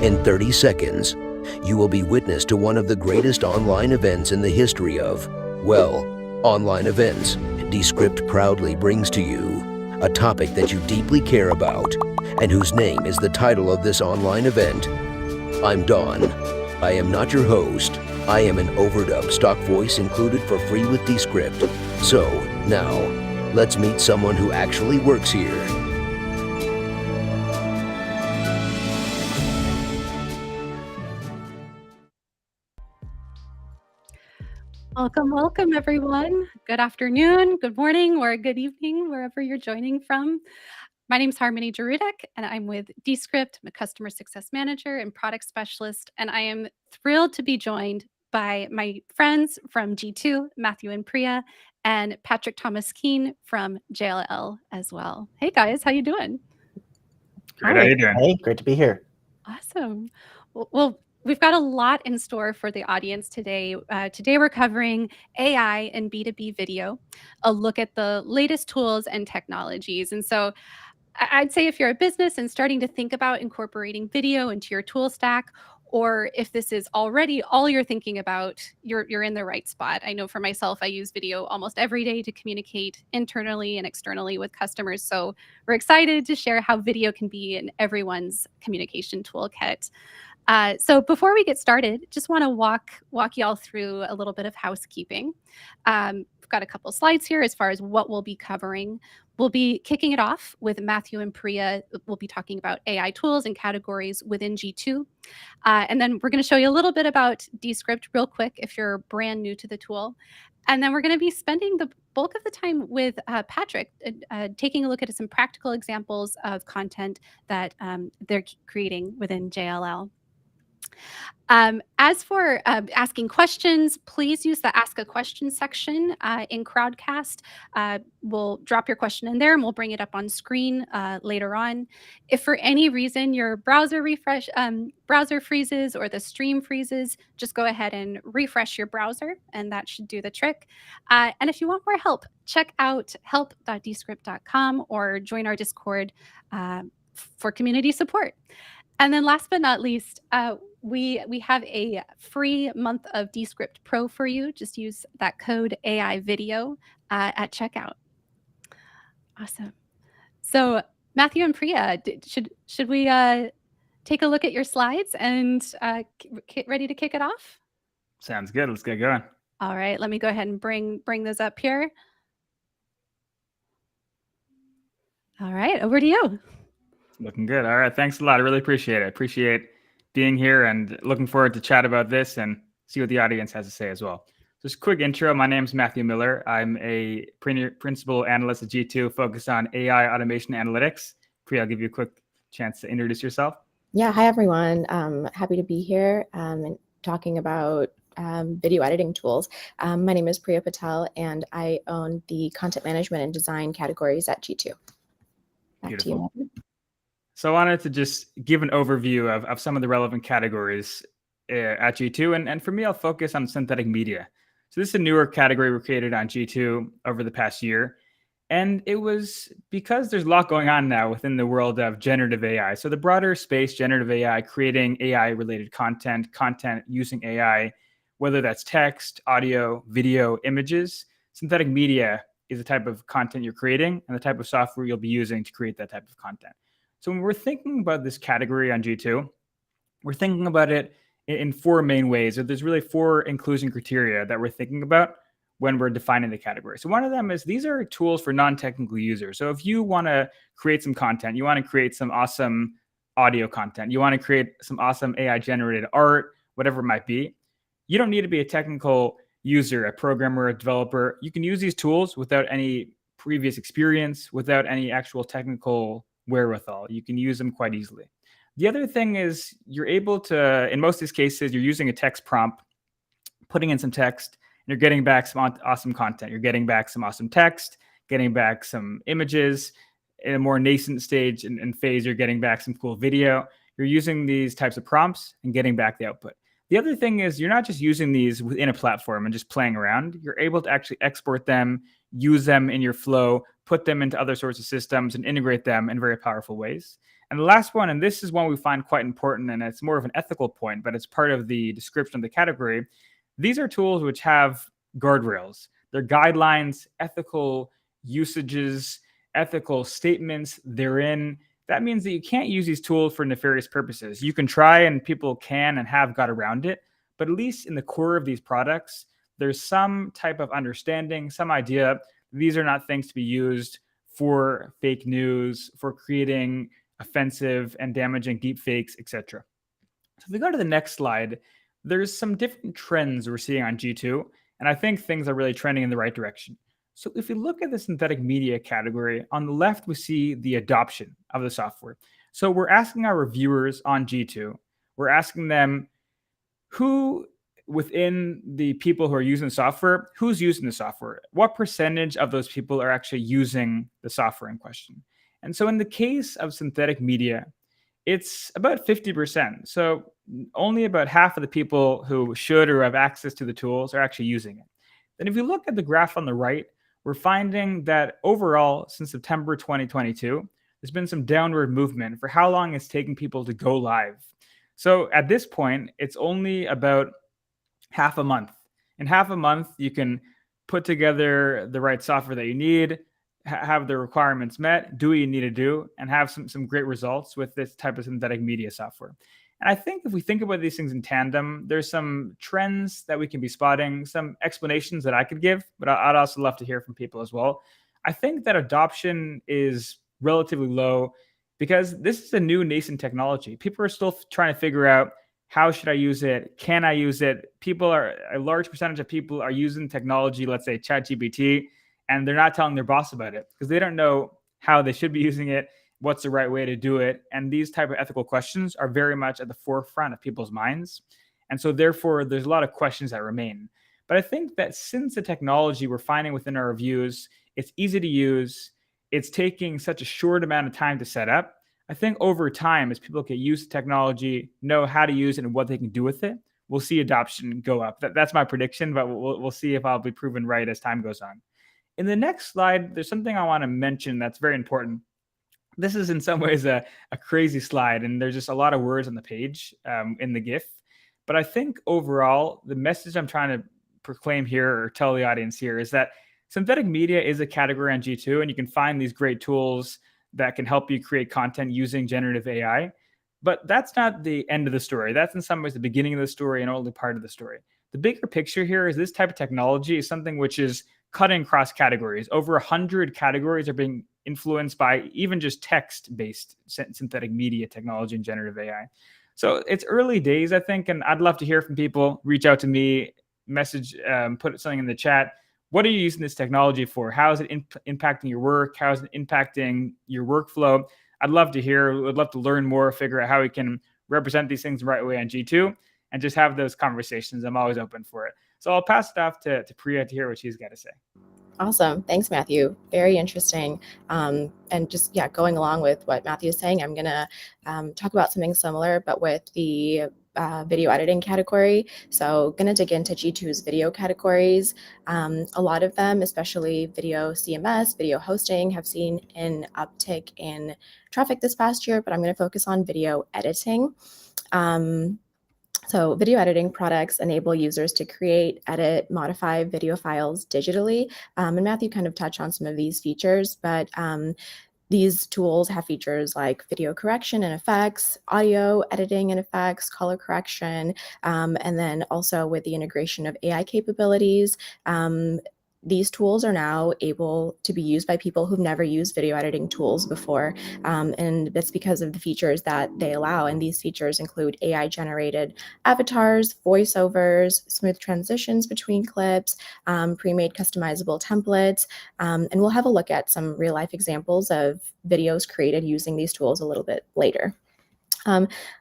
In 30 seconds, you will be witness to one of the greatest online events in the history of, well, online events. Descript proudly brings to you a topic that you deeply care about and whose name is the title of this online event. I'm Don. I am not your host. I am an overdub stock voice included for free with Descript. So, now, let's meet someone who actually works here. Welcome, everyone. Good afternoon, good morning, or good evening, wherever you're joining from. My name is Harmony Jiroudek, and I'm with Descript. I'm a customer success manager and product specialist, and I am thrilled to be joined by my friends from G2, Matthew and Priya, and Patrick Thomas Keene from JLL as well. Hey guys, how you doing? Great, how you doing? Hey, great to be here. Awesome. Well, we've got a lot in store for the audience today. Today we're covering AI and B2B video, a look at the latest tools and technologies. And so I'd say if you're a business and starting to think about incorporating video into your tool stack, or if this is already all you're thinking about, you're in the right spot. I know for myself, I use video almost every day to communicate internally and externally with customers. So we're excited to share how video can be in everyone's communication toolkit. So before we get started, just want to walk y'all through a little bit of housekeeping. We've got a couple slides here as far as what we'll be covering. We'll be kicking it off with Matthew and Priya. We'll be talking about AI tools and categories within G2. And then we're going to show you a little bit about Descript real quick if you're brand new to the tool. And then we're going to be spending the bulk of the time with Patrick, taking a look at some practical examples of content that they're creating within JLL. As for asking questions, please use the Ask a Question section in Crowdcast. We'll drop your question in there and we'll bring it up on screen later on. If for any reason your browser freezes or the stream freezes, just go ahead and refresh your browser and that should do the trick. And if you want more help, check out help.descript.com or join our Discord for community support. And then last but not least, we have a free month of Descript Pro for you. Just use that code AI video at checkout. Awesome. So Matthew and Priya, should we take a look at your slides and get ready to kick it off? Sounds good. Let's get going. All right. Let me go ahead and bring those up here. All right. Over to you. Looking good. All right. Thanks a lot. I really appreciate it. Appreciate being here and looking forward to chat about this and see what the audience has to say as well. Just a quick intro. My name is Matthew Miller. I'm a principal analyst at G2 focused on AI automation analytics. Priya, I'll give you a quick chance to introduce yourself. Yeah. Hi, everyone. Happy to be here and talking about video editing tools. My name is Priya Patel, and I own the content management and design categories at G2. Back to you, Matthew. So I wanted to just give an overview of some of the relevant categories at G2. And for me, I'll focus on synthetic media. So this is a newer category we created on G2 over the past year. And it was because there's a lot going on now within the world of generative AI. So the broader space, generative AI, creating AI-related content using AI, whether that's text, audio, video, images, synthetic media is the type of content you're creating and the type of software you'll be using to create that type of content. So when we're thinking about this category on G2, we're thinking about it in four main ways. So there's really four inclusion criteria that we're thinking about when we're defining the category. So one of them is these are tools for non-technical users. So if you want to create some content, you want to create some awesome audio content, you want to create some awesome AI-generated art, whatever it might be, you don't need to be a technical user, a programmer, a developer. You can use these tools without any previous experience, without any actual technical wherewithal. You can use them quite easily. The other thing is you're able to, in most of these cases, you're using a text prompt, putting in some text, and you're getting back some awesome content. You're getting back some awesome text, getting back some images. In a more nascent stage and phase, you're getting back some cool video. You're using these types of prompts and getting back the output. The other thing is you're not just using these within a platform and just playing around. You're able to actually export them, use them in your flow, put them into other sorts of systems and integrate them in very powerful ways. And the last one, and this is one we find quite important, and it's more of an ethical point, but it's part of the description of the category. These are tools which have guardrails. They're guidelines, ethical usages, ethical statements therein. That means that you can't use these tools for nefarious purposes. You can try, and people can and have got around it, but at least in the core of these products, there's some type of understanding, some idea. These are not things to be used for fake news, for creating offensive and damaging deep fakes, etc. So if we go to the next slide, there's some different trends we're seeing on G2, and I think things are really trending in the right direction. So if we look at the synthetic media category, on the left, we see the adoption of the software. So we're asking our reviewers on G2, we're asking them who within the people who are using the software, who's using the software? What percentage of those people are actually using the software in question? And so in the case of synthetic media, it's about 50%. So only about half of the people who should or have access to the tools are actually using it. Then if you look at the graph on the right, we're finding that overall, since September 2022, there's been some downward movement for how long it's taking people to go live. So at this point, it's only about half a month. In half a month, you can put together the right software that you need, have the requirements met, do what you need to do, and have some great results with this type of synthetic media software. And I think if we think about these things in tandem, there's some trends that we can be spotting, some explanations that I could give, but I'd also love to hear from people as well. I think that adoption is relatively low because this is a new nascent technology. People are still trying to figure out, how should I use it? Can I use it? A large percentage of people are using technology, let's say ChatGPT, and they're not telling their boss about it because they don't know how they should be using it, what's the right way to do it. And these type of ethical questions are very much at the forefront of people's minds. And so therefore, there's a lot of questions that remain. But I think that since the technology we're finding within our reviews, it's easy to use, it's taking such a short amount of time to set up, I think over time, as people get used to technology, know how to use it and what they can do with it, we'll see adoption go up. That's my prediction, but we'll see if I'll be proven right as time goes on. In the next slide, there's something I want to mention that's very important. This is in some ways a crazy slide, and there's just a lot of words on the page in the GIF. But I think overall, the message I'm trying to proclaim here or tell the audience here is that synthetic media is a category on G2, and you can find these great tools that can help you create content using generative AI. But that's not the end of the story. That's in some ways the beginning of the story and only part of the story. The bigger picture here is this type of technology is something which is cutting across categories. Over 100 categories are being influenced by even just text-based synthetic media technology and generative AI. So it's early days, I think, and I'd love to hear from people. Reach out to me, message, put something in the chat. What are you using this technology for? How is it impacting your work? How is it impacting your workflow? I'd love to hear. I'd love to learn more, figure out how we can represent these things the right way on G2 and just have those conversations. I'm always open for it. So I'll pass it off to Priya to hear what she's got to say. Awesome. Thanks, Matthew. Very interesting. And just, going along with what Matthew is saying, I'm going to talk about something similar, but with the video editing category. So going to dig into G2's video categories. A lot of them, especially video CMS, video hosting, have seen an uptick in traffic this past year, but I'm going to focus on video editing. So video editing products enable users to create, edit, modify video files digitally. And Matthew kind of touched on some of these features, but these tools have features like video correction and effects, audio editing and effects, color correction, and then also with the integration of AI capabilities. These tools are now able to be used by people who've never used video editing tools before. And that's because of the features that they allow. And these features include AI-generated avatars, voiceovers, smooth transitions between clips, pre-made customizable templates. And we'll have a look at some real-life examples of videos created using these tools a little bit later.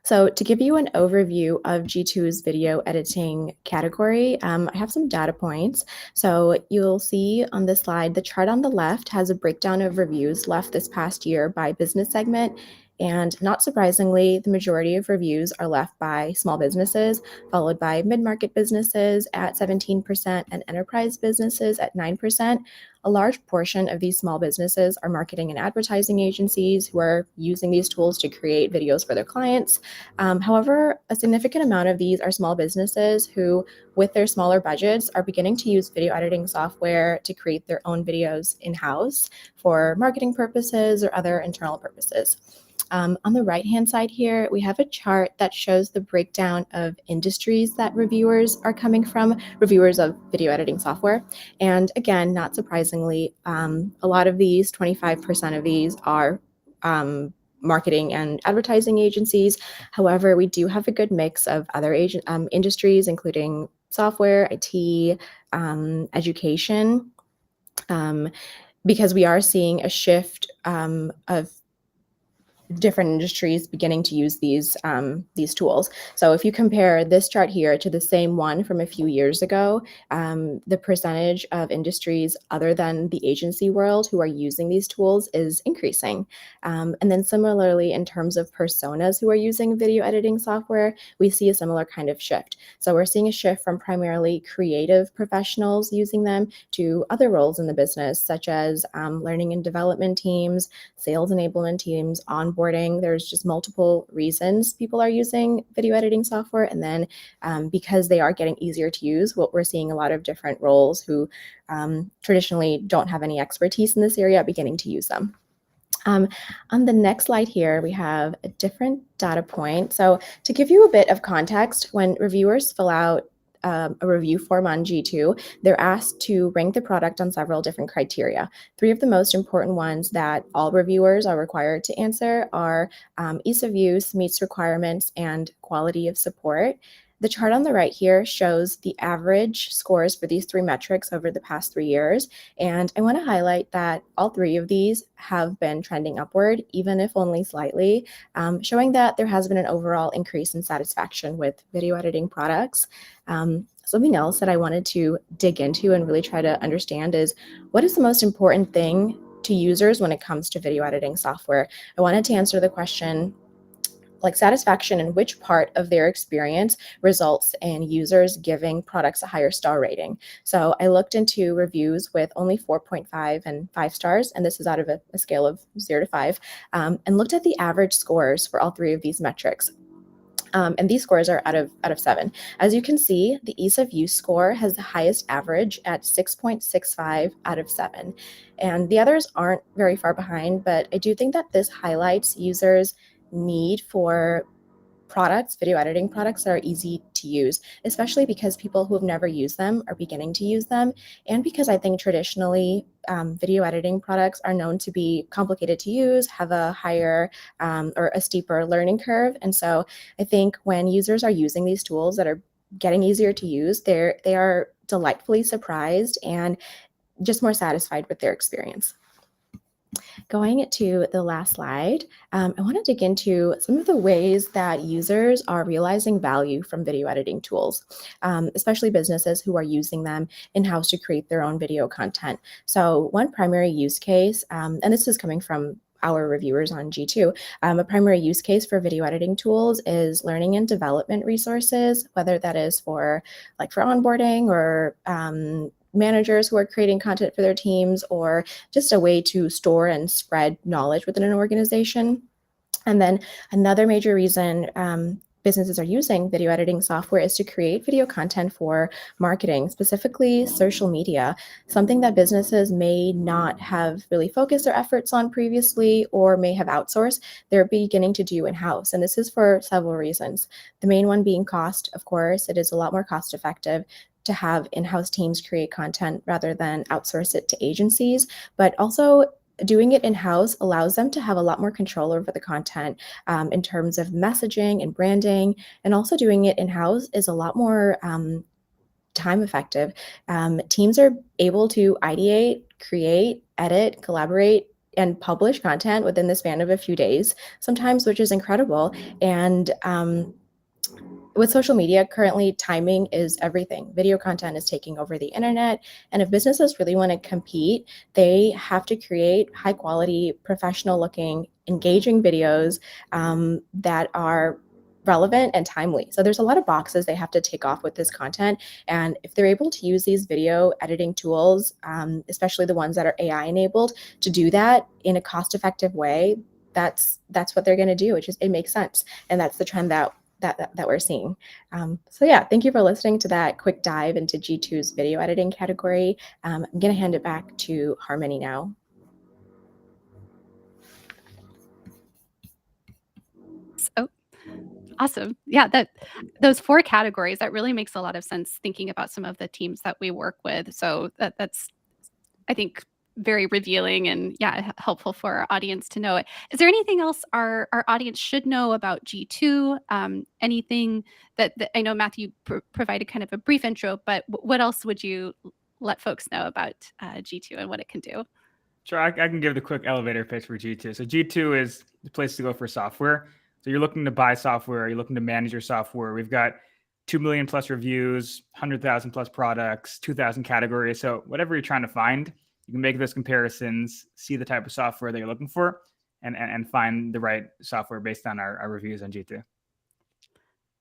So to give you an overview of G2's video editing category, I have some data points. So you'll see on this slide, the chart on the left has a breakdown of reviews left this past year by business segment And not surprisingly, the majority of reviews are left by small businesses, followed by mid-market businesses at 17% and enterprise businesses at 9%. A large portion of these small businesses are marketing and advertising agencies who are using these tools to create videos for their clients. However, a significant amount of these are small businesses who, with their smaller budgets, are beginning to use video editing software to create their own videos in-house for marketing purposes or other internal purposes. On the right-hand side here, we have a chart that shows the breakdown of industries that reviewers are coming from, reviewers of video editing software. And again, not surprisingly, a lot of these, 25% of these are marketing and advertising agencies. However, we do have a good mix of other industries, including software, IT, education, because we are seeing a shift of different industries beginning to use these tools. So if you compare this chart here to the same one from a few years ago, the percentage of industries other than the agency world who are using these tools is increasing. And then similarly, in terms of personas who are using video editing software, we see a similar kind of shift. So we're seeing a shift from primarily creative professionals using them to other roles in the business, such as learning and development teams, sales enablement teams, onboarding. There's just multiple reasons people are using video editing software. And then because they are getting easier to use, what we're seeing a lot of different roles who traditionally don't have any expertise in this area beginning to use them. On the next slide here, we have a different data point. So to give you a bit of context, when reviewers fill out a review form on G2, they're asked to rank the product on several different criteria. 3 of the most important ones that all reviewers are required to answer are ease of use, meets requirements, and quality of support. The chart on the right here shows the average scores for these 3 metrics over the past 3 years. And I want to highlight that all 3 of these have been trending upward, even if only slightly, showing that there has been an overall increase in satisfaction with video editing products. Something else that I wanted to dig into and really try to understand is, what is the most important thing to users when it comes to video editing software? I wanted to answer the question, like satisfaction in which part of their experience results in users giving products a higher star rating. So I looked into reviews with only 4.5 and 5 stars, and this is out of a scale of 0 to 5, and looked at the average scores for all 3 of these metrics. And these scores are out of 7. As you can see, the ease of use score has the highest average at 6.65 out of 7. And the others aren't very far behind, but I do think that this highlights users' need for products, video editing products that are easy to use, especially because people who have never used them are beginning to use them. And because I think traditionally video editing products are known to be complicated to use, have a higher or a steeper learning curve. And so I think when users are using these tools that are getting easier to use, they are delightfully surprised and just more satisfied with their experience. Going to the last slide, I want to dig into some of the ways that users are realizing value from video editing tools, especially businesses who are using them in-house to create their own video content. So one primary use case, and this is coming from our reviewers on G2, a primary use case for video editing tools is learning and development resources, whether that is for onboarding or managers who are creating content for their teams, or just a way to store and spread knowledge within an organization. And then another major reason businesses are using video editing software is to create video content for marketing, specifically social media, something that businesses may not have really focused their efforts on previously or may have outsourced. They're beginning to do in-house. And this is for several reasons. The main one being cost, of course. It is a lot more cost effective to have in-house teams create content rather than outsource it to agencies, but also doing it in-house allows them to have a lot more control over the content in terms of messaging and branding, and also doing it in-house is a lot more time effective. Teams are able to ideate, create, edit, collaborate, and publish content within the span of a few days, sometimes, which is incredible. And with social media, currently timing is everything. Video content is taking over the internet. And if businesses really want to compete, they have to create high quality, professional looking engaging videos that are relevant and timely. So there's a lot of boxes they have to take off with this content. And if they're able to use these video editing tools, especially the ones that are AI enabled, to do that in a cost-effective way, that's what they're going to do. It makes sense. And that's the trend that we're seeing. So yeah, thank you for listening to that quick dive into G2's video editing category. I'm going to hand it back to Harmony now. Oh, awesome. Yeah, those 4 categories, that really makes a lot of sense thinking about some of the teams that we work with. So that's, I think, very revealing and helpful for our audience to know it. Is there anything else our audience should know about G2? Anything that I know Matthew provided kind of a brief intro, but what else would you let folks know about G2 and what it can do? Sure, I can give the quick elevator pitch for G2. So G2 is the place to go for software. So you're looking to buy software, you're looking to manage your software. We've got 2 million plus reviews, 100,000 plus products, 2,000 categories. So whatever you're trying to find, you can make those comparisons, see the type of software that you're looking for, and find the right software based on our reviews on G2.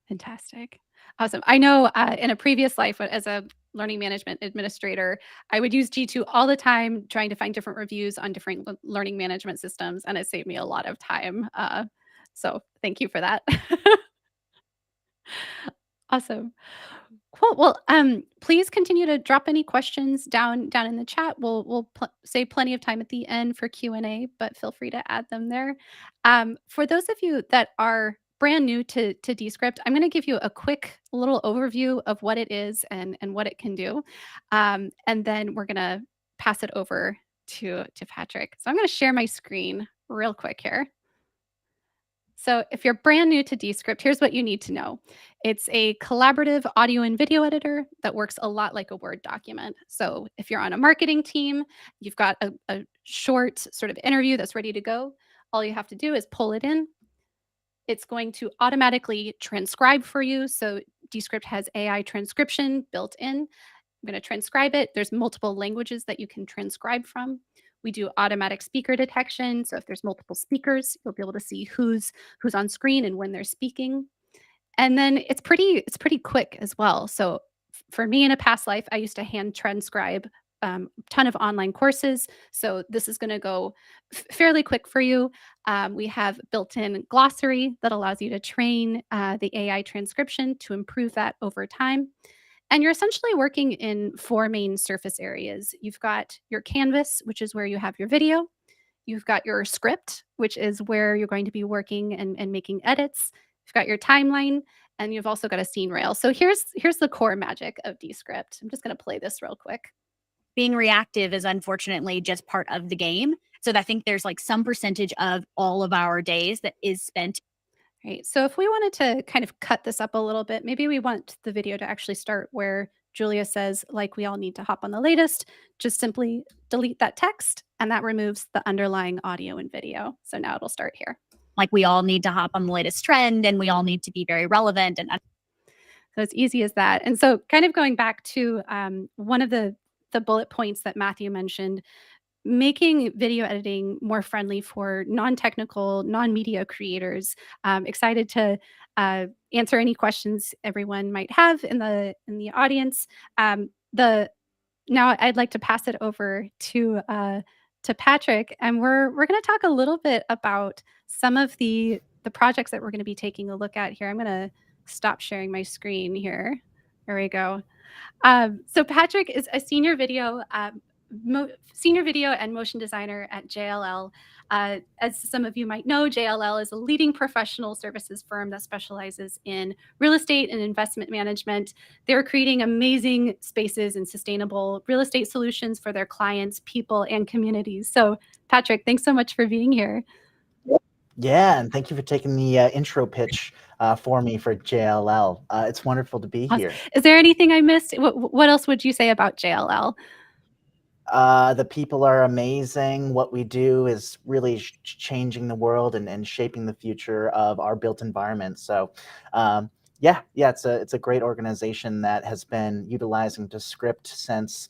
Fantastic. Awesome. I know in a previous life as a learning management administrator, I would use G2 all the time trying to find different reviews on different learning management systems, and it saved me a lot of time. So thank you for that. Awesome. Cool. Well, please continue to drop any questions down in the chat. We'll save plenty of time at the end for Q&A, but feel free to add them there. For those of you that are brand new to Descript, I'm going to give you a quick little overview of what it is and what it can do, and then we're going to pass it over to Patrick. So I'm going to share my screen real quick here. So if you're brand new to Descript, here's what you need to know. It's a collaborative audio and video editor that works a lot like a Word document. So if you're on a marketing team, you've got a short sort of interview that's ready to go. All you have to do is pull it in. It's going to automatically transcribe for you. So Descript has AI transcription built in. I'm going to transcribe it. There's multiple languages that you can transcribe from. We do automatic speaker detection. So if there's multiple speakers, you'll be able to see who's on screen and when they're speaking. And then it's pretty quick as well. So for me in a past life, I used to hand transcribe a ton of online courses. So this is going to go fairly quick for you. We have built-in glossary that allows you to train the AI transcription to improve that over time. And you're essentially working in 4 main surface areas. You've got your canvas, which is where you have your video. You've got your script, which is where you're going to be working and making edits. You've got your timeline, and you've also got a scene rail. So here's the core magic of Descript. I'm just going to play this real quick. Being reactive is unfortunately just part of the game. So I think there's like some percentage of all of our days that is spent. Right. So if we wanted to kind of cut this up a little bit, maybe we want the video to actually start where Julia says, like, we all need to hop on the latest. Just simply delete that text, and that removes the underlying audio and video. So now it'll start here. Like, we all need to hop on the latest trend, and we all need to be very relevant. And so it's easy as that. And so kind of going back to one of the bullet points that Matthew mentioned, making video editing more friendly for non-technical, non-media creators. Excited to answer any questions everyone might have in the audience. Now I'd like to pass it over to Patrick, and we're going to talk a little bit about some of the projects that we're going to be taking a look at here. I'm going to stop sharing my screen here. There we go. So Patrick is a senior video and motion designer at JLL. As some of you might know, JLL is a leading professional services firm that specializes in real estate and investment management. They're creating amazing spaces and sustainable real estate solutions for their clients, people, and communities. So Patrick, thanks so much for being here. Yeah, and thank you for taking the intro pitch for me for JLL. It's wonderful to be here. Is there anything I missed? What else would you say about JLL? The people are amazing. What we do is really changing the world and shaping the future of our built environment. So it's a great organization that has been utilizing Descript since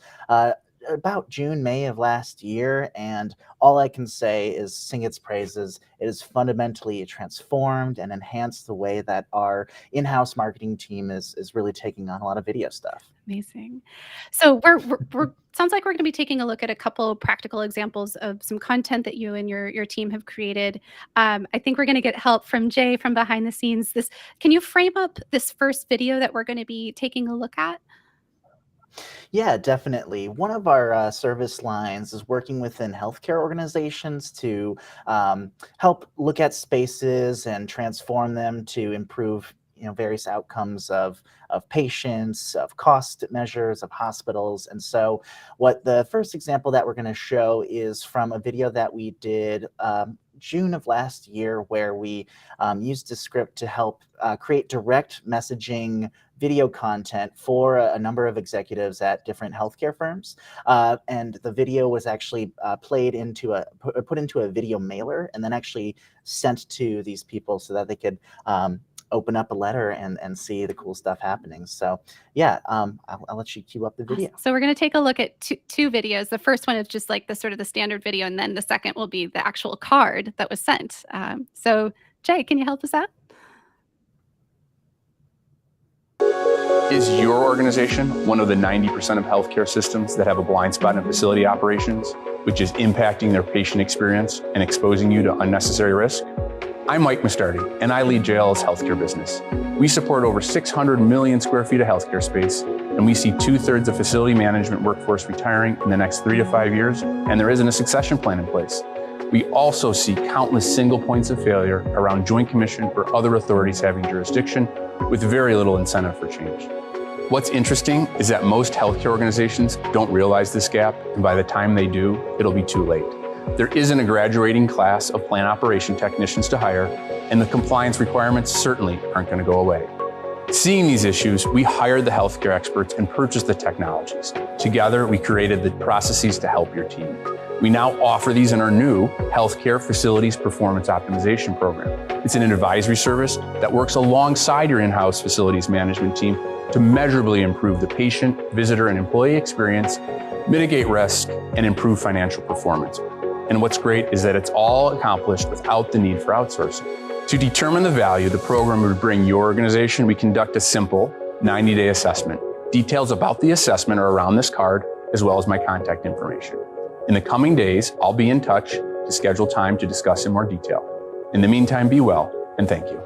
about June, May of last year, and all I can say is sing its praises. It has fundamentally transformed and enhanced the way that our in-house marketing team is really taking on a lot of video stuff. Amazing. So we're sounds like we're going to be taking a look at a couple practical examples of some content that you and your team have created. I think we're going to get help from Jay from behind the scenes. Can you frame up this first video that we're going to be taking a look at? Yeah, definitely. One of our service lines is working within healthcare organizations to help look at spaces and transform them to improve various outcomes of patients, of cost measures, of hospitals. And so what the first example that we're going to show is from a video that we did June of last year, where we used Descript to help create direct messaging video content for a number of executives at different healthcare firms. And the video was actually put into a video mailer and then actually sent to these people so that they could open up a letter and see the cool stuff happening. So yeah, I'll let you cue up the video. So we're going to take a look at two videos. The first one is just like the sort of the standard video, and then the second will be the actual card that was sent. So Jay, can you help us out? Is your organization one of the 90% of healthcare systems that have a blind spot in facility operations, which is impacting their patient experience and exposing you to unnecessary risk? I'm Mike Mustardi, and I lead JLL's healthcare business. We support over 600 million square feet of healthcare space, and we see 2/3 of facility management workforce retiring in the next 3 to 5 years, and there isn't a succession plan in place. We also see countless single points of failure around Joint Commission or other authorities having jurisdiction with very little incentive for change. What's interesting is that most healthcare organizations don't realize this gap, and by the time they do, it'll be too late. There isn't a graduating class of plant operation technicians to hire, and the compliance requirements certainly aren't going to go away. Seeing these issues, we hired the healthcare experts and purchased the technologies. Together, we created the processes to help your team. We now offer these in our new Healthcare Facilities Performance Optimization Program. It's an advisory service that works alongside your in-house facilities management team to measurably improve the patient, visitor, and employee experience, mitigate risk, and improve financial performance. And what's great is that it's all accomplished without the need for outsourcing. To determine the value the program would bring your organization, we conduct a simple 90-day assessment. Details about the assessment are around this card, as well as my contact information. In the coming days, I'll be in touch to schedule time to discuss in more detail. In the meantime, be well, and thank you.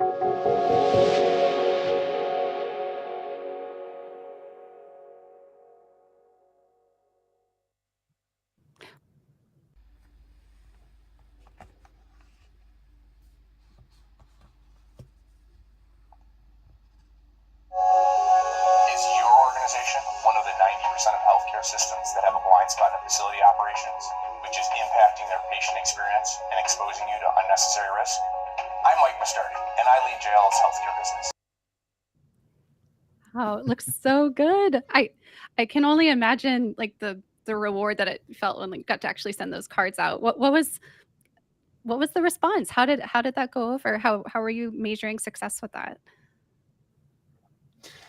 One of the 90% of healthcare systems that have a blind spot in facility operations, which is impacting their patient experience and exposing you to unnecessary risk. I'm Mike Mustardi, and I lead JLL's healthcare business. Oh, it looks so good. I can only imagine like the reward that it felt when we got to actually send those cards out. What was the response? How did that go over? How were you measuring success with that?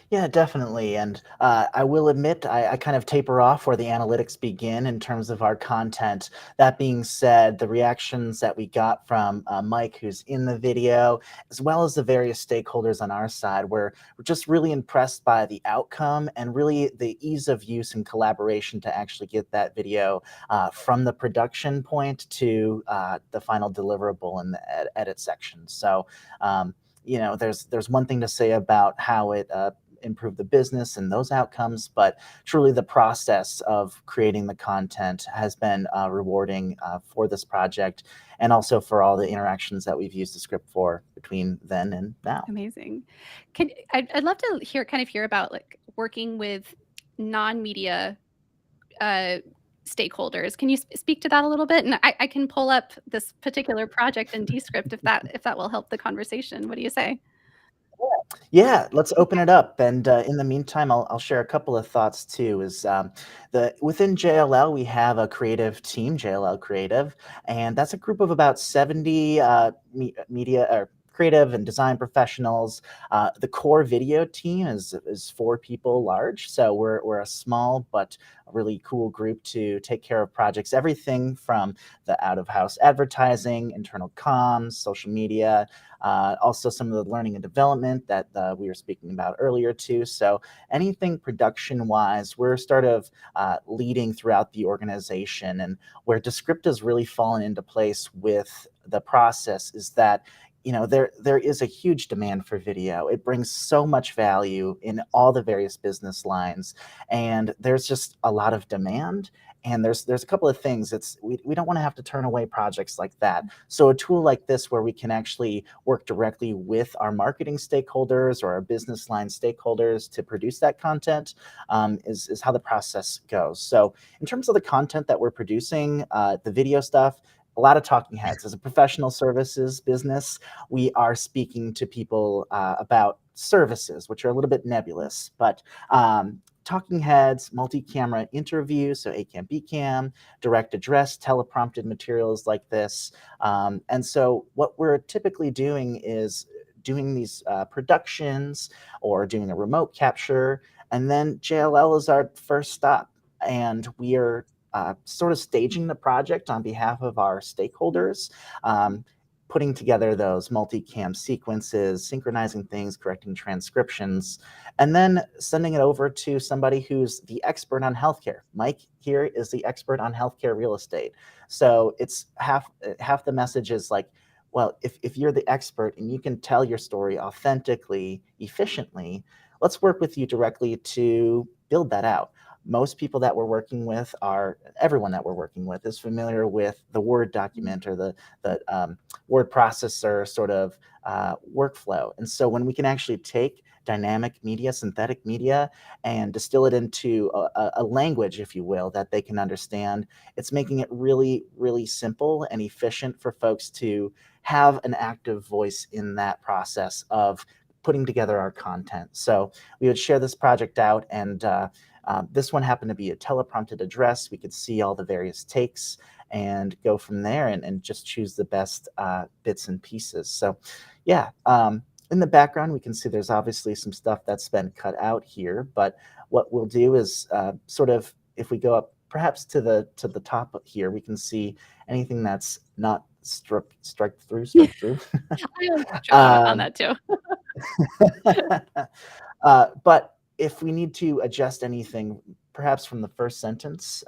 Yeah, definitely. And I will admit, I kind of taper off where the analytics begin in terms of our content. That being said, the reactions that we got from Mike, who's in the video, as well as the various stakeholders on our side, we're just really impressed by the outcome and really the ease of use and collaboration to actually get that video from the production point to the final deliverable in the edit section. So, there's one thing to say about how it improve the business and those outcomes, but truly the process of creating the content has been rewarding for this project, and also for all the interactions that we've used Descript for between then and now. Amazing. I'd love to hear about like working with non-media stakeholders. Can you speak to that a little bit? And I can pull up this particular project in Descript if that will help the conversation. What do you say? Yeah, let's open it up. And in the meantime, I'll share a couple of thoughts too. Within JLL, we have a creative team, JLL Creative, and that's a group of about 70 media or creative and design professionals. The core video team is 4 people large, so we're a small but really cool group to take care of projects, everything from the out-of-house advertising, internal comms, social media, also some of the learning and development that we were speaking about earlier too. So anything production-wise, we're sort of leading throughout the organization. And where Descript has really fallen into place with the process is that there is a huge demand for video. It brings so much value in all the various business lines, and there's just a lot of demand. And there's a couple of things. We don't want to have to turn away projects like that. So a tool like this, where we can actually work directly with our marketing stakeholders or our business line stakeholders to produce that content, is how the process goes. So in terms of the content that we're producing, the video stuff, a lot of talking heads. As a professional services business, we are speaking to people about services, which are a little bit nebulous, but talking heads, multi-camera interviews, so A-cam, B-cam, direct address, teleprompted materials like this. And so what we're typically doing is doing these productions or doing a remote capture, and then JLL is our first stop. And we are sort of staging the project on behalf of our stakeholders, putting together those multi-cam sequences, synchronizing things, correcting transcriptions, and then sending it over to somebody who's the expert on healthcare. Mike here is the expert on healthcare real estate. So it's half the message is like, well, if you're the expert and you can tell your story authentically, efficiently, let's work with you directly to build that out. Most people that we're working with everyone that we're working with is familiar with the Word document or the word processor sort of workflow. And so when we can actually take dynamic media, synthetic media, and distill it into a language, if you will, that they can understand, it's making it really, really simple and efficient for folks to have an active voice in that process of putting together our content. So we would share this project out, and this one happened to be a teleprompted address. We could see all the various takes and go from there and just choose the best bits and pieces. So yeah, in the background, we can see there's obviously some stuff that's been cut out here, but what we'll do is sort of, if we go up perhaps to the top here, we can see anything that's not struck through. I always on that too. But if we need to adjust anything, perhaps from the first sentence,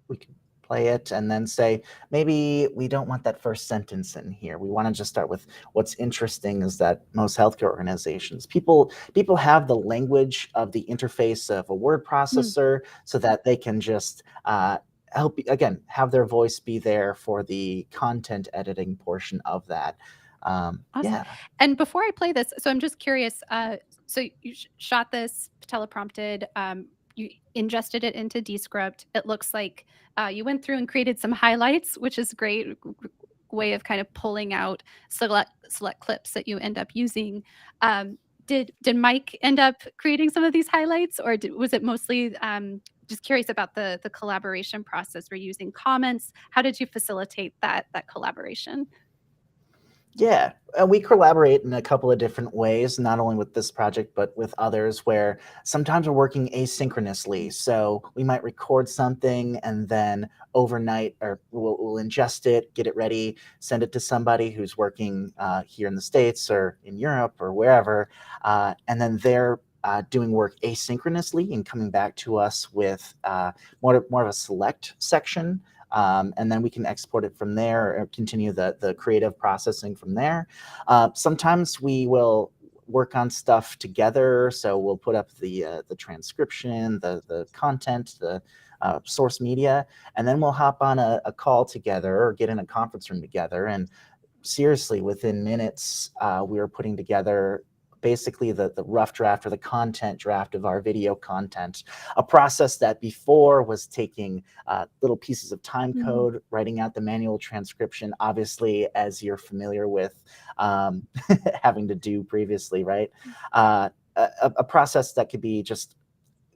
we can play it and then say, maybe we don't want that first sentence in here. We want to just start with what's interesting is that most healthcare organizations, people have the language of the interface of a word processor so that they can just help, again, have their voice be there for the content editing portion of that. Awesome. Yeah. And before I play this, so I'm just curious. So you shot this teleprompted. You ingested it into Descript. It looks like you went through and created some highlights, which is great way of kind of pulling out select clips that you end up using. Did Mike end up creating some of these highlights, or was it mostly just curious about the collaboration process? Were you using comments? How did you facilitate that collaboration? Yeah, we collaborate in a couple of different ways, not only with this project, but with others, where sometimes we're working asynchronously. So we might record something and then overnight, or we'll ingest it, get it ready, send it to somebody who's working here in the States or in Europe or wherever, and then they're doing work asynchronously and coming back to us with more of a select section. And then we can export it from there or continue the creative processing from there. Sometimes we will work on stuff together. So we'll put up the transcription, the content, the source media, and then we'll hop on a call together or get in a conference room together. And seriously, within minutes, we were putting together basically the rough draft or the content draft of our video content, a process that before was taking little pieces of time code, writing out the manual transcription, obviously, as you're familiar with having to do previously, right? A process that could be just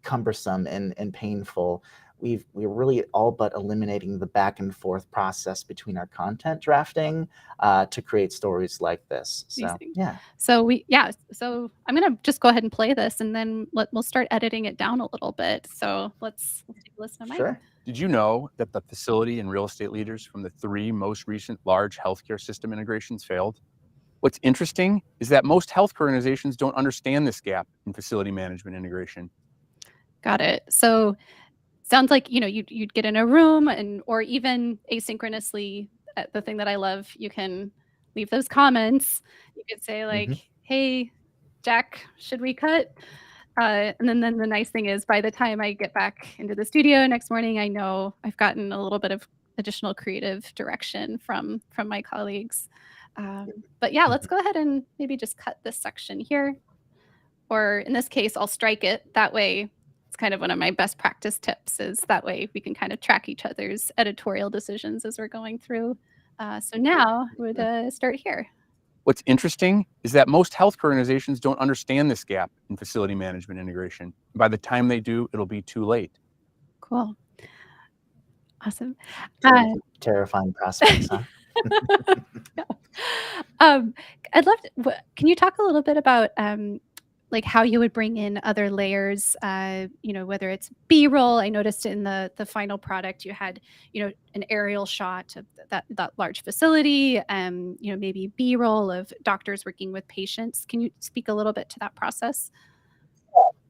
cumbersome and painful. we're really all but eliminating the back and forth process between our content drafting to create stories like this. So Amazing. yeah. So I'm gonna just go ahead and play this, and then we'll start editing it down a little bit. So let's take a listen to mine. Sure. Did you know that the facility and real estate leaders from the 3 most recent large healthcare system integrations failed? What's interesting is that most healthcare organizations don't understand this gap in facility management integration. Got it. So sounds like, you'd get in a room or even asynchronously, the thing that I love, you can leave those comments. You could say like, hey, Jack, should we cut? And then the nice thing is by the time I get back into the studio next morning, I know I've gotten a little bit of additional creative direction from my colleagues. But yeah, let's go ahead and maybe just cut this section here. Or in this case, I'll strike it. That way, it's kind of one of my best practice tips is that way we can kind of track each other's editorial decisions as we're going through. So now I would start here. What's interesting is that most healthcare organizations don't understand this gap in facility management integration. By the time they do, it'll be too late. Cool. Awesome. Terrifying prospects, huh? I'd love to, can you talk a little bit about like how you would bring in other layers, whether it's B-roll. I noticed in the final product you had, an aerial shot of that large facility, maybe B-roll of doctors working with patients. Can you speak a little bit to that process?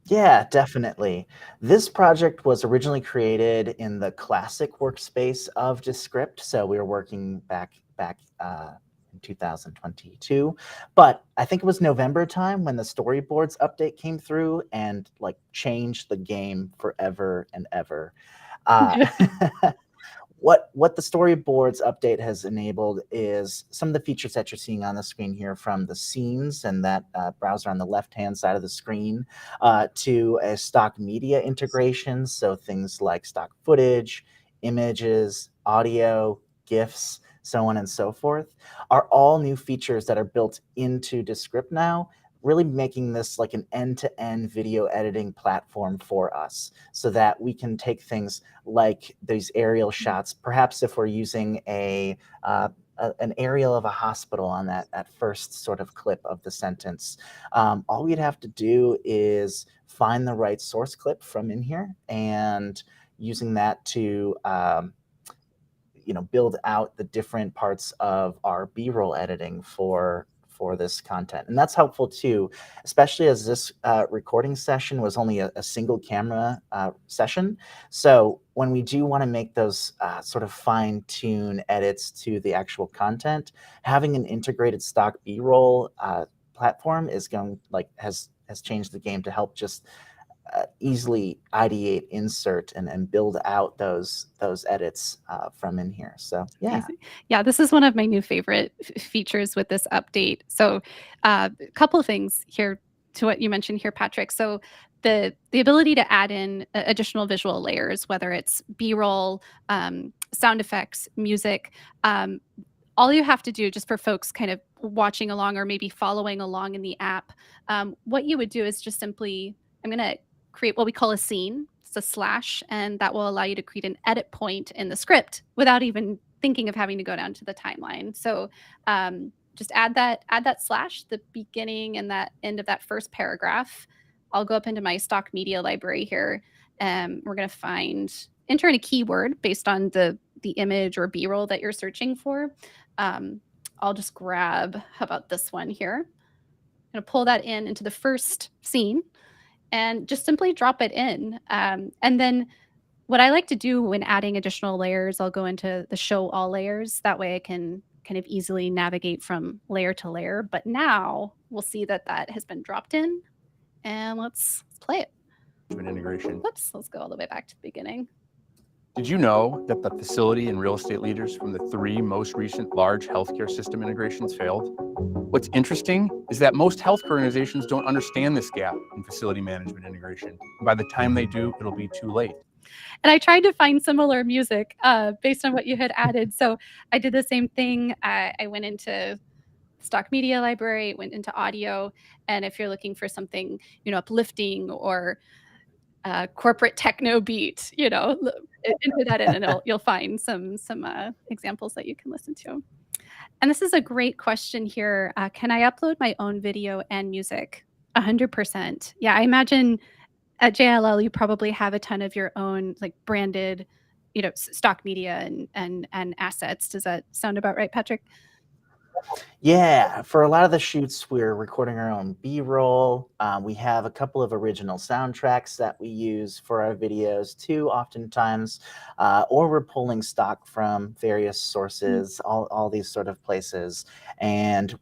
Yeah, definitely. This project was originally created in the classic workspace of Descript. So we were working back in 2022, but I think it was November time when the storyboards update came through and like changed the game forever and ever. What the storyboards update has enabled is some of the features that you're seeing on the screen here, from the scenes and that browser on the left-hand side of the screen to a stock media integration. So things like stock footage, images, audio, GIFs, so on and so forth, are all new features that are built into Descript now, really making this like an end-to-end video editing platform for us so that we can take things like these aerial shots. Perhaps if we're using an aerial of a hospital on that first sort of clip of the sentence, all we'd have to do is find the right source clip from in here and using that to build out the different parts of our B-roll editing for this content. And that's helpful too, especially as this recording session was only a single camera session. So when we do want to make those sort of fine-tune edits to the actual content, having an integrated stock B-roll platform has changed the game to help just easily ideate, insert, and build out those edits from in here. So yeah. Yeah, this is one of my new favorite features with this update. So a couple of things here to what you mentioned here, Patrick. So the ability to add in additional visual layers, whether it's B-roll, sound effects, music, all you have to do, just for folks kind of watching along or maybe following along in the app, what you would do is just simply, I'm going to create what we call a scene. It's a slash, and that will allow you to create an edit point in the script without even thinking of having to go down to the timeline. So just add that slash, the beginning and that end of that first paragraph. I'll go up into my stock media library here, and we're going to enter in a keyword based on the image or B-roll that you're searching for. I'll just grab, how about this one here? I'm going to pull that into the first scene and just simply drop it in. And then what I like to do when adding additional layers, I'll go into the show all layers. That way I can kind of easily navigate from layer to layer. But now we'll see that has been dropped in, and let's play it. Integration. Whoops, let's go all the way back to the beginning. Did you know that the facility and real estate leaders from the 3 most recent large healthcare system integrations failed? What's interesting is that most healthcare organizations don't understand this gap in facility management integration. By the time they do, it'll be too late. And I tried to find similar music based on what you had added. So I did the same thing. I went into stock media library, went into audio. And if you're looking for something, uplifting or corporate techno beat, enter that in, and you'll find some examples that you can listen to. And this is a great question here. Can I upload my own video and music? 100%. Yeah, I imagine at JLL you probably have a ton of your own like branded, stock media and assets. Does that sound about right, Patrick? Yeah, for a lot of the shoots, we're recording our own B-roll. We have a couple of original soundtracks that we use for our videos too, oftentimes, or we're pulling stock from various sources, all these sort of places. And